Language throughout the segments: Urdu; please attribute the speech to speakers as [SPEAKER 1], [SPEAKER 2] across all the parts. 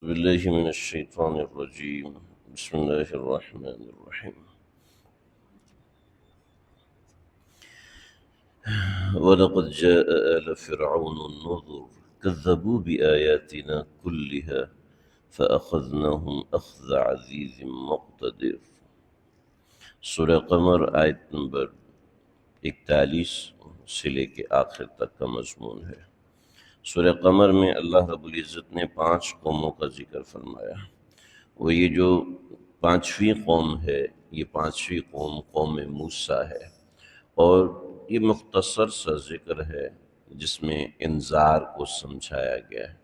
[SPEAKER 1] بالله من الشيطان الرجيم. بسم الله الرحمن الرحيم. ولقد جاء آل فرعون النذر كذبوا بآياتنا كلها فأخذناهم أخذ عزيز مقتدر. سورہ قمر آیت نمبر 41 سے لے کے آخر تک کا مضمون ہے۔ سورہ قمر میں اللہ رب العزت نے 5 قوموں کا ذکر فرمایا۔ وہ یہ جو 5ویں قوم ہے، یہ 5ویں قوم قوم موسیٰ ہے، اور یہ مختصر سا ذکر ہے جس میں انذار کو سمجھایا گیا ہے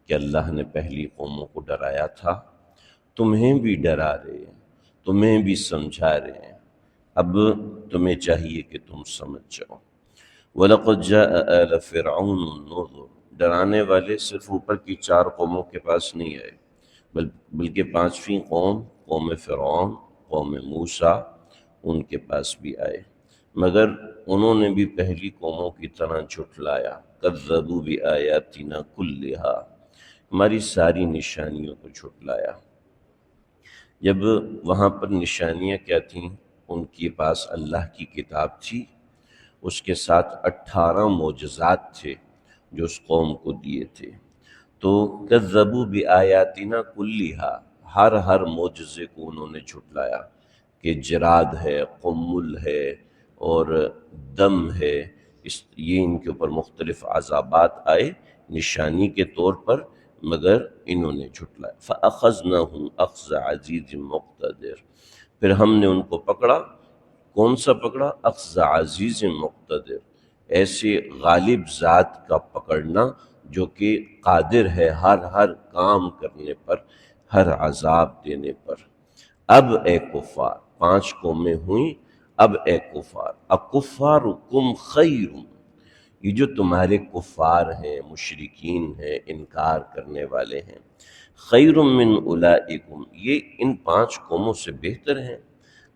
[SPEAKER 1] کہ اللہ نے پہلی قوموں کو ڈرایا تھا، تمہیں بھی ڈرا رہے ہیں، تمہیں بھی سمجھا رہے ہیں، اب تمہیں چاہیے کہ تم سمجھ جاؤ۔ وَلَقَدْ جَاءَ آلَ فِرْعَوْنُ النُّذُرُ، ڈرانے والے صرف اوپر کی 4 قوموں کے پاس نہیں آئے، بلکہ 5ویں قوم، قوم فرعون، قوم موسیٰ، ان کے پاس بھی آئے، مگر انہوں نے بھی پہلی قوموں کی طرح جھٹلایا۔ کذبوا بآیاتنا کلھا، ہماری ساری نشانیوں کو جھٹلایا۔ جب وہاں پر نشانیاں کیا تھیں؟ ان کے پاس اللہ کی کتاب تھی، اس کے ساتھ 18 معجزات تھے جو اس قوم کو دیے تھے۔ تو کذبوا بآیاتنا کلھا، ہر معجزے کو انہوں نے جھٹلایا کہ جراد ہے، قمل ہے اور دم ہے، یہ ان کے اوپر مختلف عذابات آئے نشانی کے طور پر، مگر انہوں نے جھٹلایا۔ فَأَخَذْنَاهُمْ أَخْذَ عَزِيزٍ مُقْتَدِرٍ، پھر ہم نے ان کو پکڑا۔ کون سا پکڑا؟ اخذ عزیز مقتدر، ایسے غالب ذات کا پکڑنا جو کہ قادر ہے ہر کام کرنے پر، ہر عذاب دینے پر۔ اب اے کفار، 5 قومیں ہوئیں، اب اے کفار، اکفارکم خیر، یہ جو تمہارے کفار ہیں، مشرکین ہیں، انکار کرنے والے ہیں، خیر من اولئکم، یہ ان 5 قوموں سے بہتر ہیں۔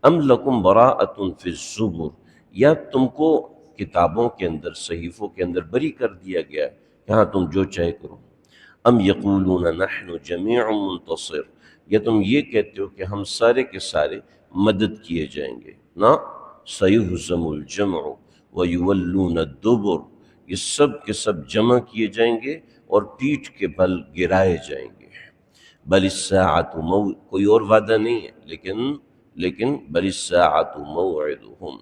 [SPEAKER 1] ام لکم براءۃ فی الزبر، یا تم کو کتابوں کے اندر، صحیفوں کے اندر بری کر دیا گیا ہے، یہاں تم جو چاہے کرو۔ ام یقولون نحن جمیع منتصر، یا تم یہ کہتے ہو کہ ہم سارے کے سارے مدد کیے جائیں گے، نہ سیہزم الجمع ویولون الدبر، یہ سب کے سب جمع کیے جائیں گے اور پیٹھ کے بل گرائے جائیں گے۔ بل الساعۃ کوئی اور وعدہ نہیں ہے، لیکن بل الساعۃ موعدہم،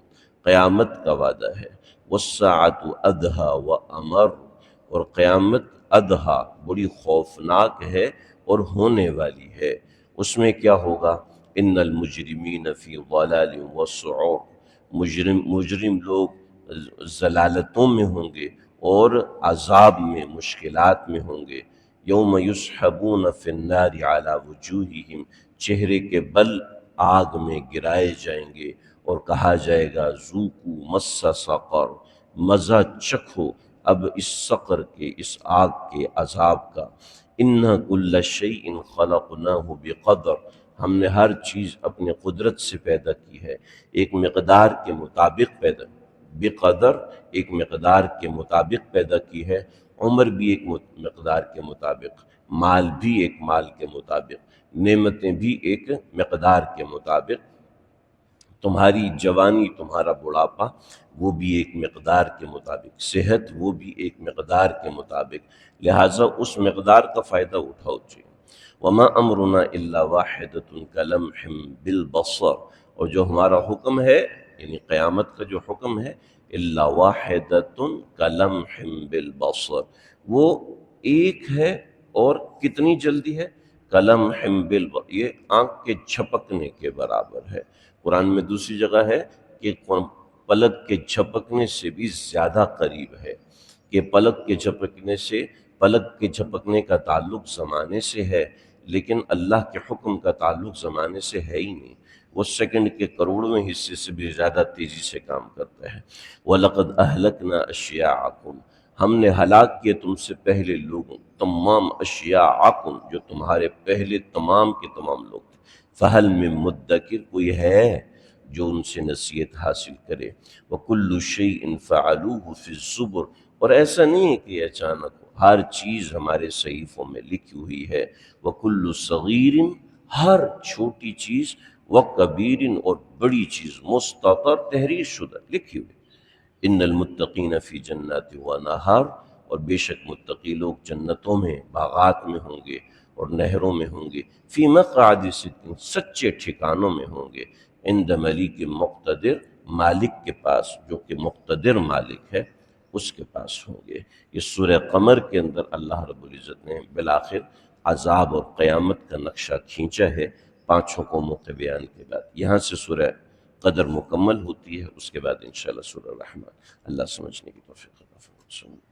[SPEAKER 1] قیامت کا وعدہ ہے۔ والساعۃ ادہیٰ وامر، اور قیامت ادہیٰ بڑی خوفناک ہے اور ہونے والی ہے۔ اس میں کیا ہوگا؟ ان المجرمین فی ضلال وسعور، مجرم لوگ ضلالتوں میں ہوں گے اور عذاب میں، مشکلات میں ہوں گے۔ یوم یسحبون فی النار علی وجوہہم، چہرے کے بل آگ میں گرائے جائیں گے اور کہا جائے گا ذوقوا مس سقر، مزہ چکھو اب اس سقر کے، اس آگ کے عذاب کا۔ اِنَّا كُلَّ شَيْءٍ خَلَقْنَاهُ بِقَدْرٍ، ہم نے ہر چیز اپنے قدرت سے پیدا کی ہے، ایک مقدار کے مطابق پیدا، بقدر ایک مقدار کے مطابق پیدا کی ہے، عمر بھی ایک مقدار کے مطابق، مال بھی ایک مال کے مطابق، نعمتیں بھی ایک مقدار کے مطابق، تمہاری جوانی، تمہارا بڑھاپا وہ بھی ایک مقدار کے مطابق، صحت وہ بھی ایک مقدار کے مطابق، لہٰذا اس مقدار کا فائدہ اٹھاؤ جی۔ وما امرنا الا واحدۃ کلمح بالبصر، اور جو ہمارا حکم ہے، یعنی قیامت کا جو حکم ہے، الا واحدۃ کلمح بالبصر، وہ ایک ہے اور کتنی جلدی ہے؟ کلمح بالبصر، یہ آنکھ کے جھپکنے کے برابر ہے۔ قرآن میں دوسری جگہ ہے کہ پلک کے جھپکنے سے بھی زیادہ قریب ہے، کہ پلک کے جھپکنے کا تعلق زمانے سے ہے، لیکن اللہ کے حکم کا تعلق زمانے سے ہے ہی نہیں، وہ سیکنڈ کے کروڑویں حصے سے بھی زیادہ تیزی سے کام کرتا ہے۔ وَلَقَدْ أَهْلَكْنَا أَشْيَاعَكُمْ، ہم نے ہلاک کیے تم سے پہلے لوگوں، تمام اشیاعکم، جو تمہارے پہلے تمام کے تمام لوگ تھے۔ فَهَلْ مِن مُدَّكِرٍ، کوئی ہے جو ان سے نصیحت حاصل کرے۔ وَكُلُّ شَيْءٍ فَعَلُوهُ فِي الزُّبُرِ، اور ایسا نہیں ہے کہ اچانک ہو، ہر چیز ہمارے صحیفوں میں لکھی ہوئی ہے، وَكُلُّ صغیر، ہر چھوٹی چیز، وَكَبِيرٍ، اور بڑی چیز، مستطر تحریر شدہ لکھی ہوئی۔ ان المتقین فی جنات و نہار، اور بے شک متقی لوگ جنتوں میں، باغات میں ہوں گے اور نہروں میں ہوں گے، فی مقعد صدق، سچے ٹھکانوں میں ہوں گے، عند ملیک مقتدر، مالک کے پاس جو کہ مقتدر مالک ہے اس کے پاس ہوں گے۔ یہ سورہ قمر کے اندر اللہ رب العزت نے بالآخر عذاب اور قیامت کا نقشہ کھینچا ہے 5 قوموں کے بیان کے بعد۔ یہاں سے سورہ قدر مکمل ہوتی ہے، اس کے بعد انشاءاللہ سورہ رحمن۔ اللہ سمجھنے کی توفیق عطا فرمائے۔